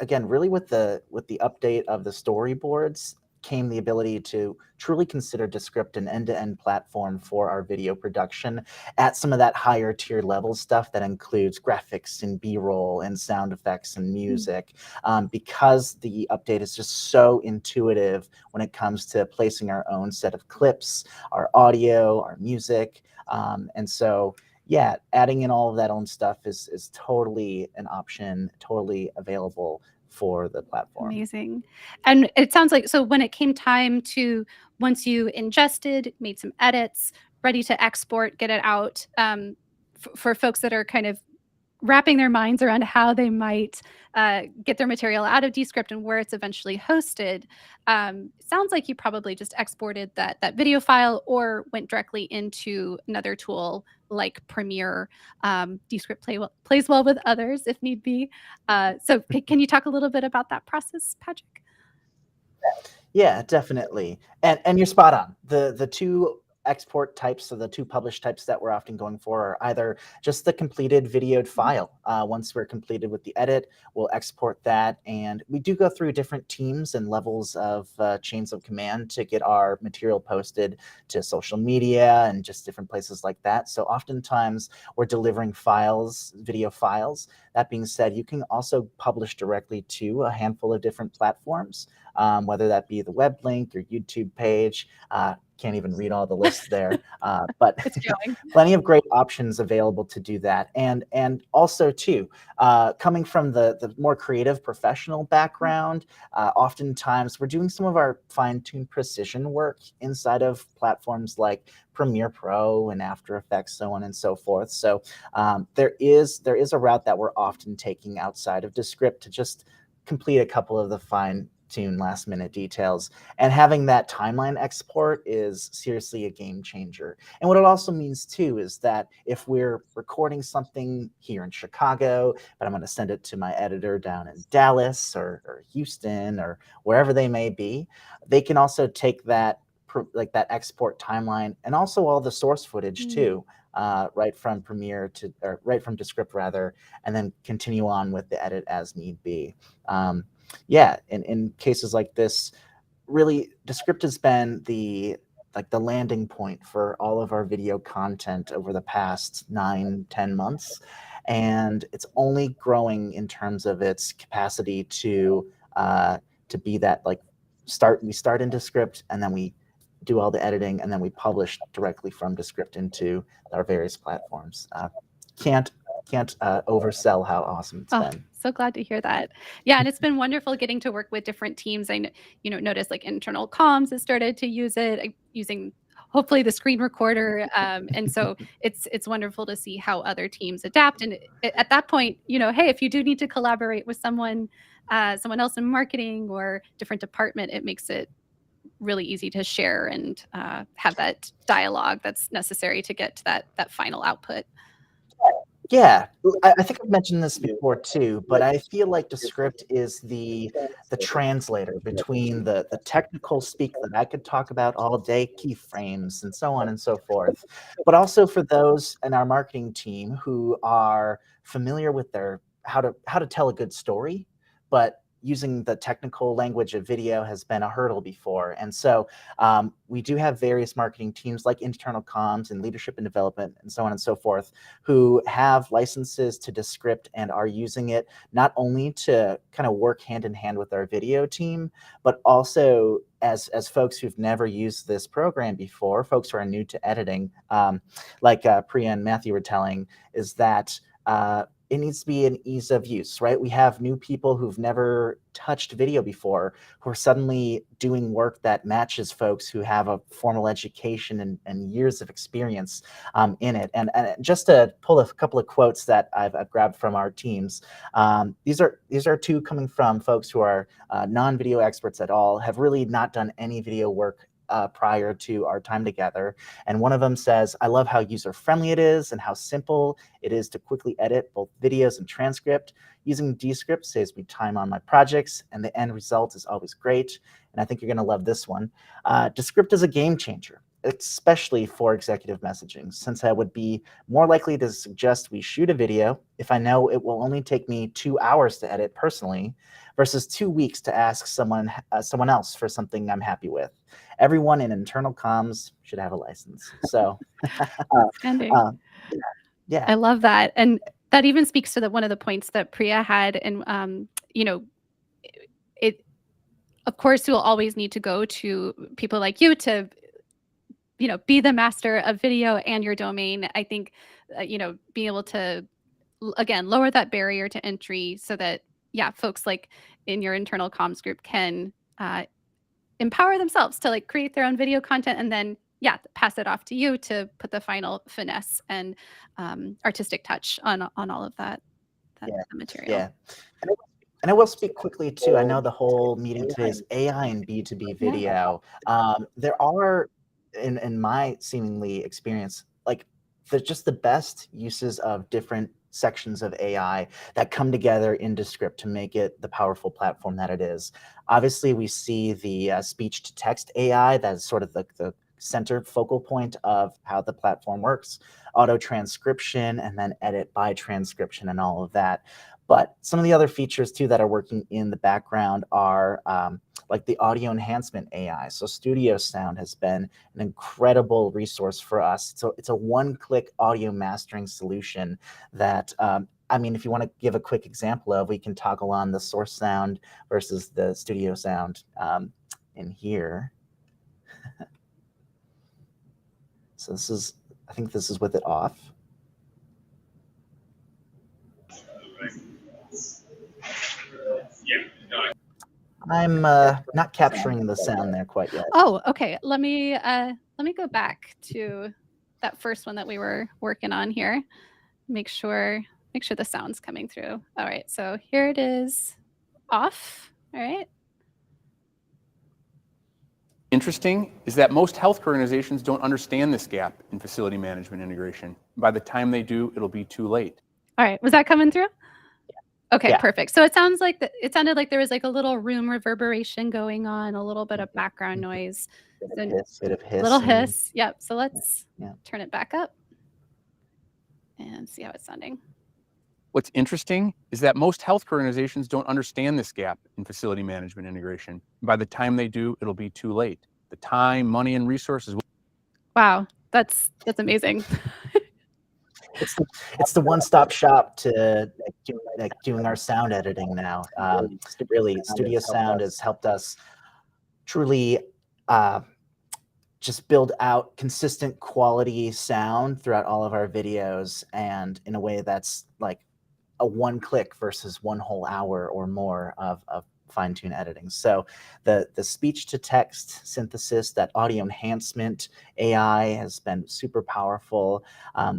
again, really with the update of the storyboards came the ability to truly consider Descript an end-to-end platform for our video production at some of that higher tier level stuff that includes graphics and B-roll and sound effects and music, because the update is just so intuitive when it comes to placing our own set of clips, our audio, our music. And so, yeah, adding in all of that own stuff is totally an option, totally available for the platform. Amazing. And it sounds like, so when it came time to, once you ingested, made some edits, ready to export, get it out, for folks that are kind of wrapping their minds around how they might get their material out of Descript and where it's eventually hosted, sounds like you probably just exported that video file or went directly into another tool like Premiere. Descript plays well with others if need be. So can you talk a little bit about that process, Patrick? Yeah, definitely. And you're spot on. The two export types, so the two publish types that we're often going for are either just the completed videoed file. Once we're completed with the edit, we'll export that. And we do go through different teams and levels of chains of command to get our material posted to social media and just different places like that. So oftentimes we're delivering files, video files. That being said, you can also publish directly to a handful of different platforms, whether that be the web link, your YouTube page. Can't even read all the lists there, but plenty of great options available to do that. And also too, coming from the more creative professional background, oftentimes we're doing some of our fine-tuned precision work inside of platforms like Premiere Pro and After Effects, so on and so forth. So there is a route that we're often taking outside of Descript to just complete a couple of the fine-tuned last minute details, and having that timeline export is seriously a game changer. And what it also means too is that if we're recording something here in Chicago, but I'm going to send it to my editor down in Dallas or Houston or wherever they may be, they can also take that that export timeline and also all the source footage too, right from Premiere or right from Descript rather, and then continue on with the edit as need be. Yeah, in cases like this, really, Descript has been the landing point for all of our video content over the past 9-10 months, and it's only growing in terms of its capacity to be that we start in Descript and then we do all the editing and then we publish directly from Descript into our various platforms. Can't oversell how awesome it's been. So glad to hear that. Yeah, and it's been wonderful getting to work with different teams. I noticed like internal comms has started to use it, using hopefully the screen recorder, and so it's wonderful to see how other teams adapt. And at that point, hey, if you do need to collaborate with someone else in marketing or different department, it makes it really easy to share and have that dialogue that's necessary to get to that final output. Yeah, I think I've mentioned this before too, but I feel like Descript is the translator between the technical speak that I could talk about all day, keyframes and so on and so forth, but also for those in our marketing team who are familiar with how to tell a good story, but using the technical language of video has been a hurdle before. And so we do have various marketing teams like internal comms and leadership and development and so on and so forth who have licenses to Descript and are using it not only to kind of work hand in hand with our video team, but also as folks who've never used this program before, folks who are new to editing, like Priya and Matthew were telling, is that it needs to be an ease of use, right? We have new people who've never touched video before who are suddenly doing work that matches folks who have a formal education and years of experience in it. And just to pull a couple of quotes that I've grabbed from our teams, these are two coming from folks who are non-video experts at all, have really not done any video work prior to our time together. And one of them says, "I love how user-friendly it is and how simple it is to quickly edit both videos and transcript. Using Descript saves me time on my projects, and the end result is always great." And I think you're going to love this one. Descript is a game changer, especially for executive messaging, since I would be more likely to suggest we shoot a video if I know it will only take me 2 hours to edit personally, versus 2 weeks to ask someone else for something I'm happy with. Everyone in internal comms should have a license. So, Outstanding. Yeah. I love that. And that even speaks to one of the points that Priya had. And, it, of course, we'll always need to go to people like you to, be the master of video and your domain. I think, being able to, again, lower that barrier to entry so that, folks like in your internal comms group can empower themselves to like create their own video content and then pass it off to you to put the final finesse and artistic touch on all of that material. Yeah. And I will speak quickly too. I know the whole meeting today is AI and B2B video. There are, in my seemingly experience, like they're just the best uses of different sections of AI that come together in Descript to make it the powerful platform that it is. Obviously, we see the speech-to-text AI that's sort of the center focal point of how the platform works, auto transcription, and then edit by transcription and all of that. But some of the other features too that are working in the background are like the audio enhancement AI. So Studio Sound has been an incredible resource for us. So it's a one-click audio mastering solution that, I mean, if you want to give a quick example of, we can toggle on the source sound versus the studio sound in here. So this is, I think this is with it off. I'm not capturing the sound there quite yet. Oh, okay. Let me go back to that first one that we were working on here. Make sure the sound's coming through. All right, so here it is off. All right. Interesting is that most healthcare organizations don't understand this gap in facility management integration. By the time they do, it'll be too late. All right, was that coming through? Okay, Yeah. perfect. So it sounded like there was like a little room reverberation going on, a little bit of background noise. Bit of hiss. Little and- hiss. Yep. So let's Yeah. turn it back up and see how it's sounding. What's interesting is that most healthcare organizations don't understand this gap in facility management integration. By the time they do, it'll be too late. The time, money, and resources. Wow, that's amazing. It's the one-stop shop to doing our sound editing now. Really, Studio Sound has helped us truly just build out consistent quality sound throughout all of our videos, and in a way that's like a one-click versus one whole hour or more of fine-tune editing. So the speech-to-text synthesis, that audio enhancement AI has been super powerful.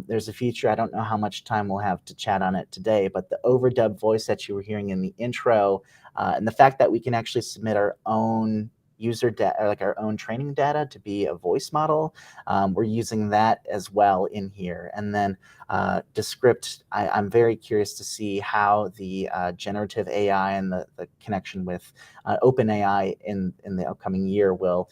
There's a feature, I don't know how much time we'll have to chat on it today, but the overdub voice that you were hearing in the intro, and the fact that we can actually submit our own user data, like our own training data to be a voice model. We're using that as well in here. And then Descript, I'm very curious to see how the generative AI and the connection with OpenAI in the upcoming year will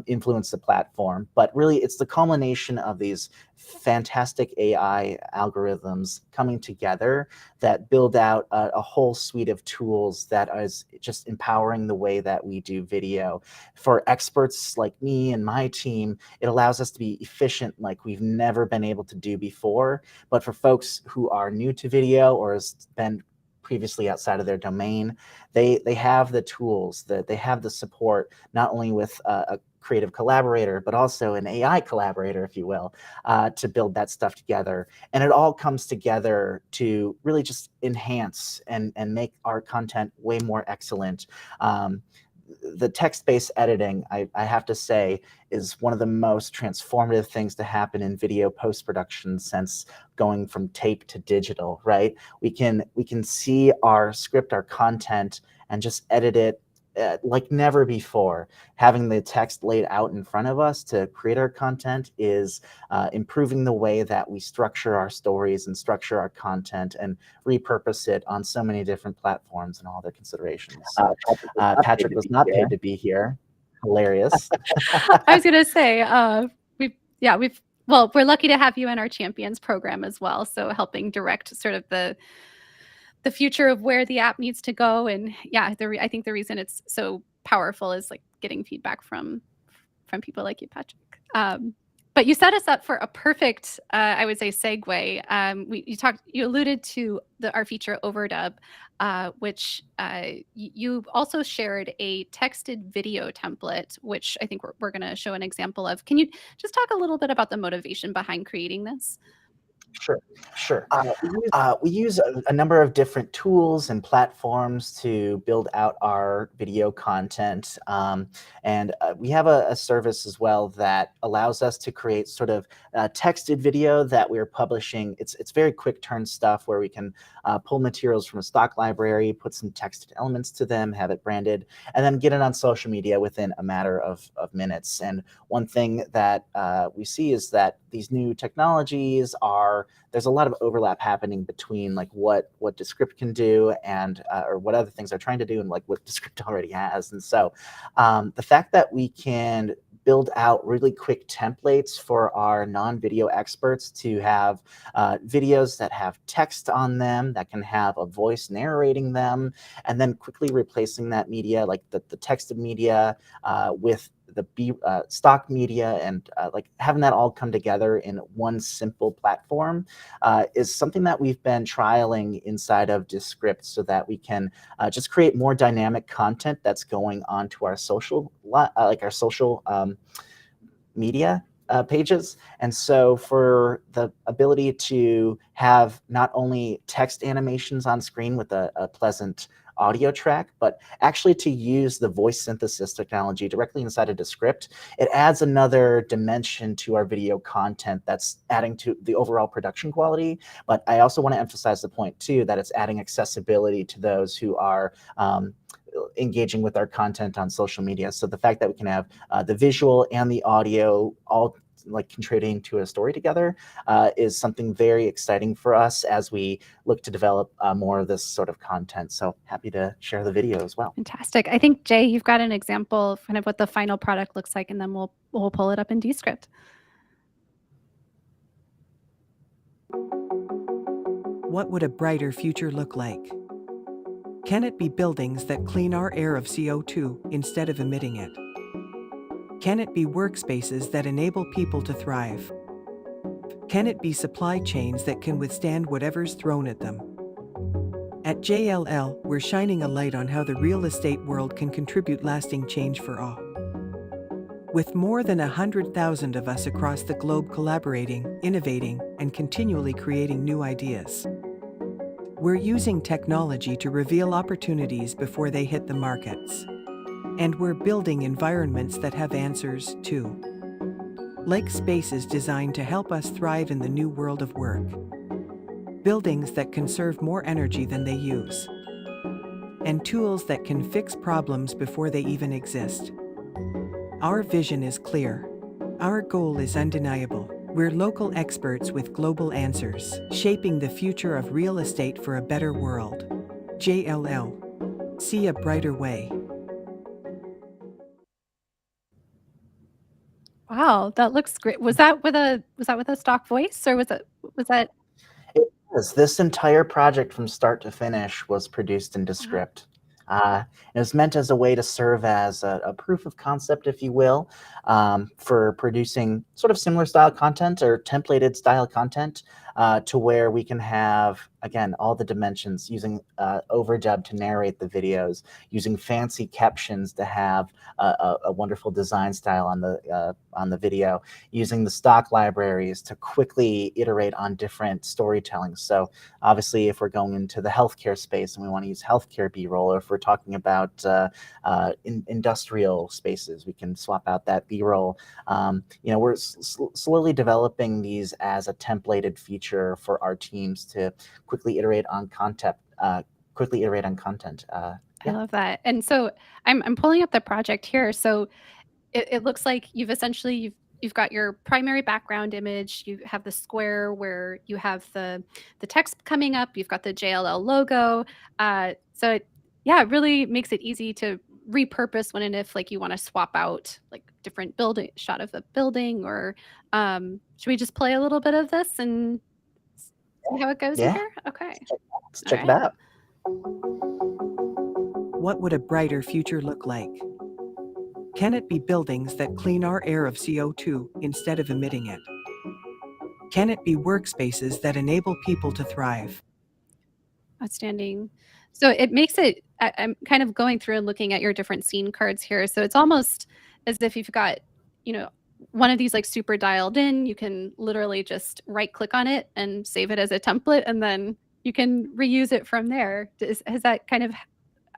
influence the platform. But really, it's the culmination of these fantastic AI algorithms coming together that build out a whole suite of tools that is just empowering the way that we do video. For experts like me and my team, it allows us to be efficient like we've never been able to do before. But for folks who are new to video or has been previously outside of their domain, they have the tools, that they have the support, not only with a creative collaborator, but also an AI collaborator, if you will, to build that stuff together. And it all comes together to really just enhance and make our content way more excellent. The text-based editing, I have to say, is one of the most transformative things to happen in video post-production since going from tape to digital, right? We can see our script, our content, and just edit it like never before. Having the text laid out in front of us to create our content is improving the way that we structure our stories and structure our content and repurpose it on so many different platforms and all their considerations. Patrick was not paid to be here. Hilarious. I was gonna say, we're lucky to have you in our Champions program as well. So helping direct sort of the future of where the app needs to go. And yeah, I think the reason it's so powerful is like getting feedback from people like you, Patrick. But you set us up for a perfect, I would say, segue. You alluded to our feature Overdub, which you also shared a texted video template, which I think we're going to show an example of. Can you just talk a little bit about the motivation behind creating this? Sure. We use a number of different tools and platforms to build out our video content. And we have a service as well that allows us to create sort of texted video that we're publishing. It's very quick turn stuff where we can pull materials from a stock library, put some texted elements to them, have it branded, and then get it on social media within a matter of minutes. And one thing that we see is that these new technologies there's a lot of overlap happening between like what Descript can do and or what other things are trying to do and like what Descript already has. And so the fact that we can build out really quick templates for our non-video experts to have videos that have text on them, that can have a voice narrating them, and then quickly replacing that media, like the texted media with the stock media, and like having that all come together in one simple platform is something that we've been trialing inside of Descript so that we can just create more dynamic content that's going onto our social, media pages. And so for the ability to have not only text animations on screen with a pleasant audio track, but actually to use the voice synthesis technology directly inside of Descript, it adds another dimension to our video content that's adding to the overall production quality. But I also want to emphasize the point too, that it's adding accessibility to those who are engaging with our content on social media. So the fact that we can have the visual and the audio all like contributing to a story together is something very exciting for us as we look to develop more of this sort of content. So happy to share the video as well. Fantastic. I think, Jay, you've got an example of kind of what the final product looks like, and then we'll pull it up in Descript. What would a brighter future look like? Can it be buildings that clean our air of CO2 instead of emitting it? Can it be workspaces that enable people to thrive? Can it be supply chains that can withstand whatever's thrown at them? At JLL, we're shining a light on how the real estate world can contribute lasting change for all. With more than 100,000 of us across the globe collaborating, innovating, and continually creating new ideas. We're using technology to reveal opportunities before they hit the markets. And we're building environments that have answers, too. Like spaces designed to help us thrive in the new world of work. Buildings that conserve more energy than they use. And tools that can fix problems before they even exist. Our vision is clear. Our goal is undeniable. We're local experts with global answers, shaping the future of real estate for a better world. JLL. See a brighter way. Wow, that looks great. Was that with a stock voice, or was that? It was. This entire project from start to finish was produced in Descript. It was meant as a way to serve as a proof of concept, if you will, for producing sort of similar style content or templated style content to where we can have, again, all the dimensions, using overdub to narrate the videos, using fancy captions to have a wonderful design style on the video, using the stock libraries to quickly iterate on different storytelling. So obviously, if we're going into the healthcare space and we want to use healthcare B-roll, or if we're talking about industrial spaces, we can swap out that B-roll. We're slowly developing these as a templated feature for our teams to quickly iterate on content. I love that. And so I'm pulling up the project here. So it looks like you've got your primary background image. You have the square where you have the text coming up. You've got the JLL logo. So it really makes it easy to repurpose when and if like you want to swap out like different building shot of the building, or should we just play a little bit of this and see how it goes Yeah. here? Okay. Let's check All it out. What would a brighter future look like? Can it be buildings that clean our air of CO2 instead of emitting it? Can it be workspaces that enable people to thrive? Outstanding. So it makes it, I'm kind of going through and looking at your different scene cards here. So it's almost as if you've got, one of these like super dialed in, you can literally just right click on it and save it as a template, and then you can reuse it from there. Is that kind of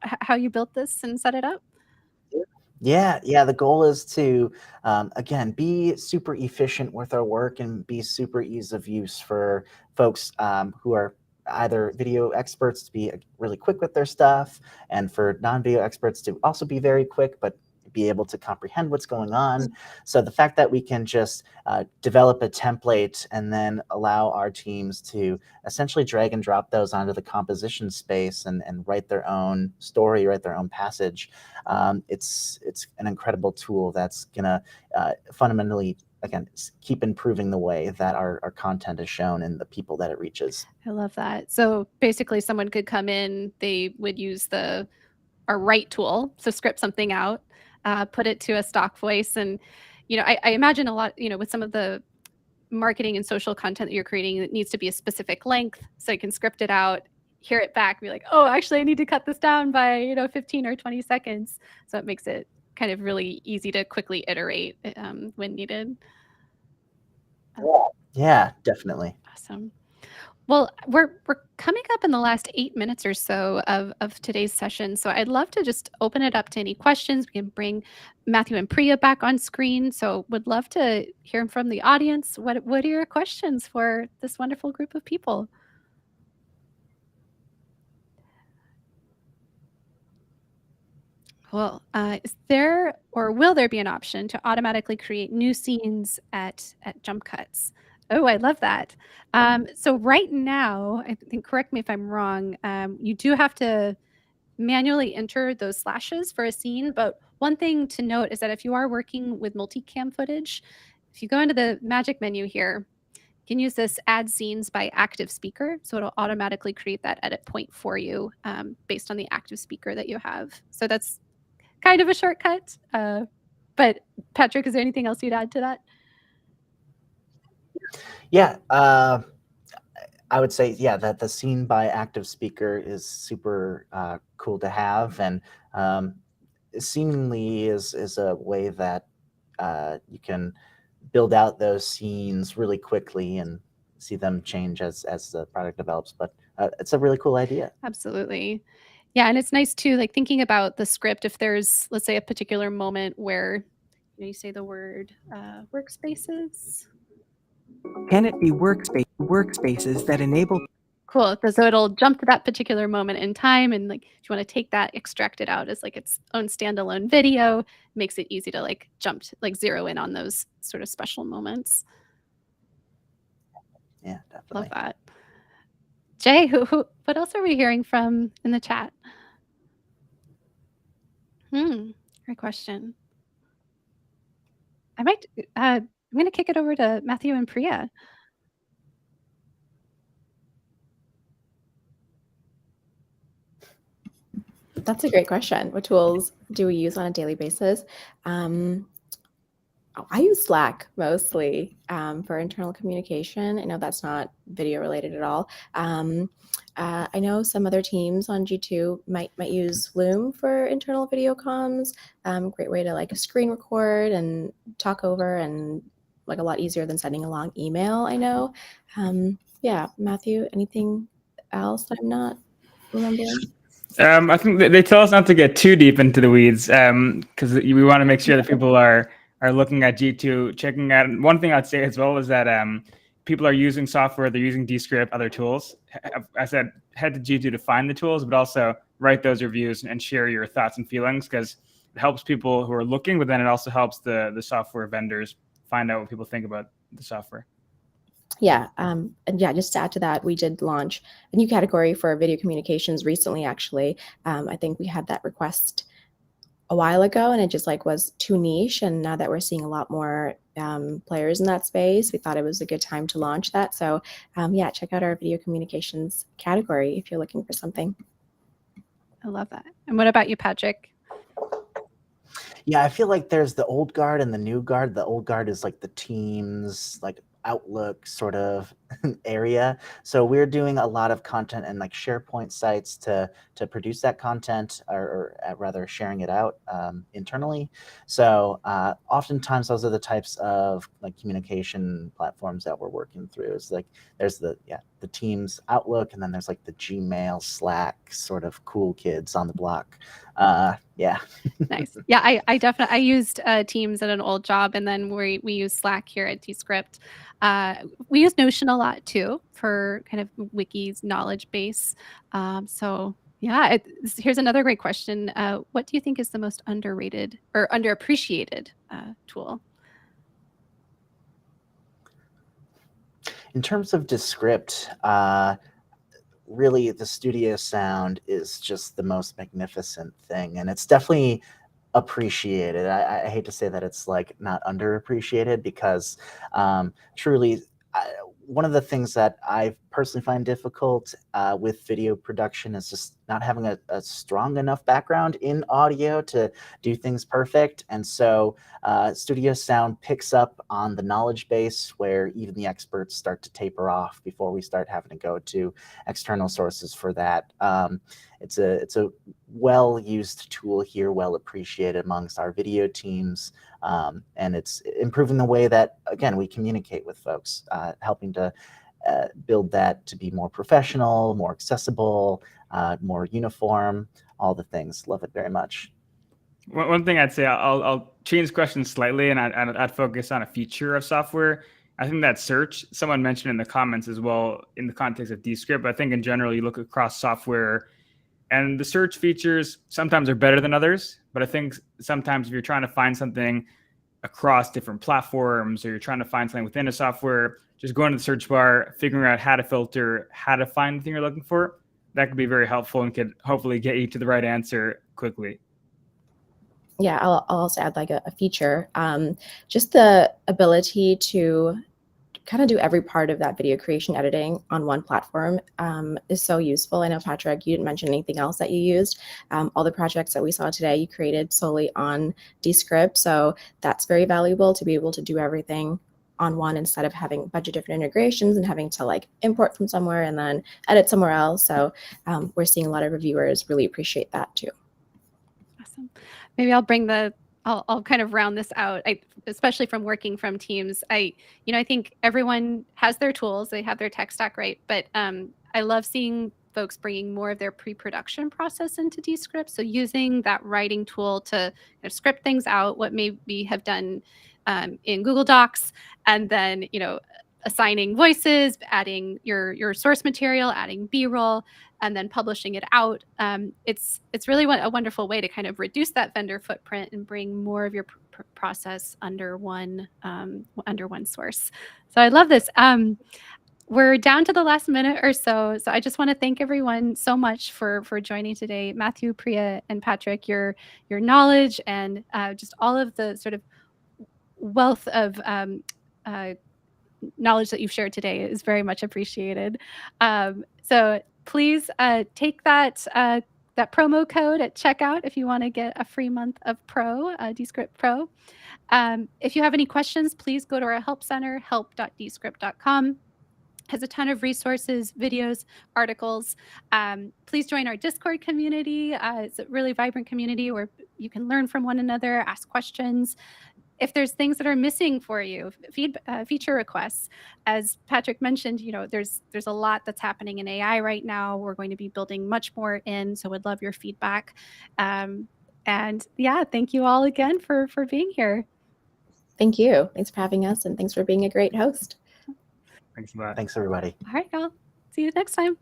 how you built this and set it up? Yeah. The goal is to, again, be super efficient with our work and be super ease of use for folks who are either video experts to be really quick with their stuff, and for non-video experts to also be very quick, but be able to comprehend what's going on. So the fact that we can just develop a template and then allow our teams to essentially drag and drop those onto the composition space and write their own story, write their own passage. It's an incredible tool that's gonna fundamentally, again, keep improving the way that our content is shown and the people that it reaches. I love that. So basically someone could come in, they would use our write tool, so script something out, put it to a stock voice. And, I imagine a lot, with some of the marketing and social content that you're creating, it needs to be a specific length. So you can script it out, hear it back, be like, oh, actually, I need to cut this down by, 15 or 20 seconds. So it makes it kind of really easy to quickly iterate when needed. Yeah, definitely. Awesome. Well, we're coming up in the last 8 minutes or so of today's session. So I'd love to just open it up to any questions. We can bring Matthew and Priya back on screen. So would love to hear from the audience. What are your questions for this wonderful group of people? Well, is there or will there be an option to automatically create new scenes at jump cuts? Oh, I love that. So right now, I think, correct me if I'm wrong, you do have to manually enter those slashes for a scene. But one thing to note is that if you are working with multicam footage, if you go into the magic menu here, you can use this add scenes by active speaker. So it'll automatically create that edit point for you based on the active speaker that you have. So that's kind of a shortcut. But Patrick, is there anything else you'd add to that? Yeah, I would say, that the scene by active speaker is super cool to have, and seemingly is a way that you can build out those scenes really quickly and see them change as the product develops. But it's a really cool idea. Absolutely. Yeah, and it's nice too, like thinking about the script. If there's, let's say, a particular moment where you say the word workspaces. Can it be workspaces that enable? Cool. So it'll jump to that particular moment in time, and like if you want to take that, extract it out as like its own standalone video, it makes it easy to like zero in on those sort of special moments. Yeah, definitely. Love that. Jay, what else are we hearing from in the chat? Great question. I'm going to kick it over to Matthew and Priya. That's a great question. What tools do we use on a daily basis? Oh, I use Slack mostly for internal communication. I know that's not video related at all. I know some other teams on G2 might use Loom for internal video comms. Great way to like screen record and talk over, and like a lot easier than sending a long email, I know. Yeah, Matthew, anything else I'm not remembering? I think they tell us not to get too deep into the weeds because we want to make sure that people are looking at G2, checking out. And one thing I'd say as well is that people are using software, they're using Descript, other tools. I said head to G2 to find the tools, but also write those reviews and share your thoughts and feelings, because it helps people who are looking, but then it also helps the software vendors find out what people think about the software. Yeah, and yeah, just to add to that, we did launch a new category for video communications recently, actually. I think we had that request a while ago, and it just like was too niche. And now that we're seeing a lot more players in that space, we thought it was a good time to launch that. So yeah, check out our video communications category if you're looking for something. I love that. And what about you, Patrick? Yeah, I feel like there's the old guard and the new guard. The old guard is like the teams, like Outlook sort of area. So we're doing a lot of content and like SharePoint sites to produce that content, or rather sharing it out internally. So oftentimes those are the types of like communication platforms that we're working through. It's like there's the Teams Outlook, and then there's like the Gmail, Slack sort of cool kids on the block. Yeah. Nice. Yeah, I definitely used Teams at an old job, and then we use Slack here at Descript. We use Notion a lot too for kind of wikis knowledge base. So yeah, here's another great question. What do you think is the most underrated or underappreciated tool? In terms of Descript, really the studio sound is just the most magnificent thing, and it's definitely appreciated. I hate to say that it's like not underappreciated, because truly one of the things that I personally find difficult with video production is just not having a strong enough background in audio to do things perfect. And so studio sound picks up on the knowledge base where even the experts start to taper off before we start having to go to external sources for that. It's a well-used tool here, well appreciated amongst our video teams, and it's improving the way that, again, we communicate with folks, helping to build that to be more professional, more accessible, more uniform, all the things. Love it very much. One thing I'd say, I'll change the question slightly, and I'd focus on a feature of software. I think that search, someone mentioned in the comments as well, in the context of Descript. I think in general, you look across software, and the search features sometimes are better than others. But I think sometimes if you're trying to find something across different platforms, or you're trying to find something within a software, just going to the search bar, figuring out how to filter, how to find the thing you're looking for, that could be very helpful and could hopefully get you to the right answer quickly. Yeah, I'll also add like a feature, just the ability to kind of do every part of that video creation editing on one platform is so useful. I know, Patrick, you didn't mention anything else that you used. All the projects that we saw today, you created solely on Descript. So that's very valuable to be able to do everything on one, instead of having a bunch of different integrations and having to like import from somewhere and then edit somewhere else. So we're seeing a lot of reviewers really appreciate that too. Awesome. Maybe I'll bring I'll kind of round this out. Especially from working from teams, I think everyone has their tools, they have their tech stack, right? But I love seeing folks bringing more of their pre-production process into Descript. So using that writing tool to script things out, what maybe have done in Google Docs, and then assigning voices, adding your source material, adding B-roll, and then publishing it out. It's really a wonderful way to kind of reduce that vendor footprint and bring more of your process under one source. So I love this. We're down to the last minute or so. So I just want to thank everyone so much for joining today. Matthew, Priya, and Patrick, your knowledge and just all of the sort of wealth of knowledge that you've shared today is very much appreciated. So please take that that promo code at checkout if you want to get a free month of Pro, Descript Pro. If you have any questions, please go to our help center, help.descript.com. Has a ton of resources, videos, articles. Please join our Discord community. It's a really vibrant community where you can learn from one another, ask questions. If there's things that are missing for you, feature requests. As Patrick mentioned, there's a lot that's happening in AI right now. We're going to be building much more in, so we'd love your feedback. And yeah, thank you all again for being here. Thank you. Thanks for having us, and thanks for being a great host. Thanks a lot. Thanks, everybody. All right, y'all. See you next time.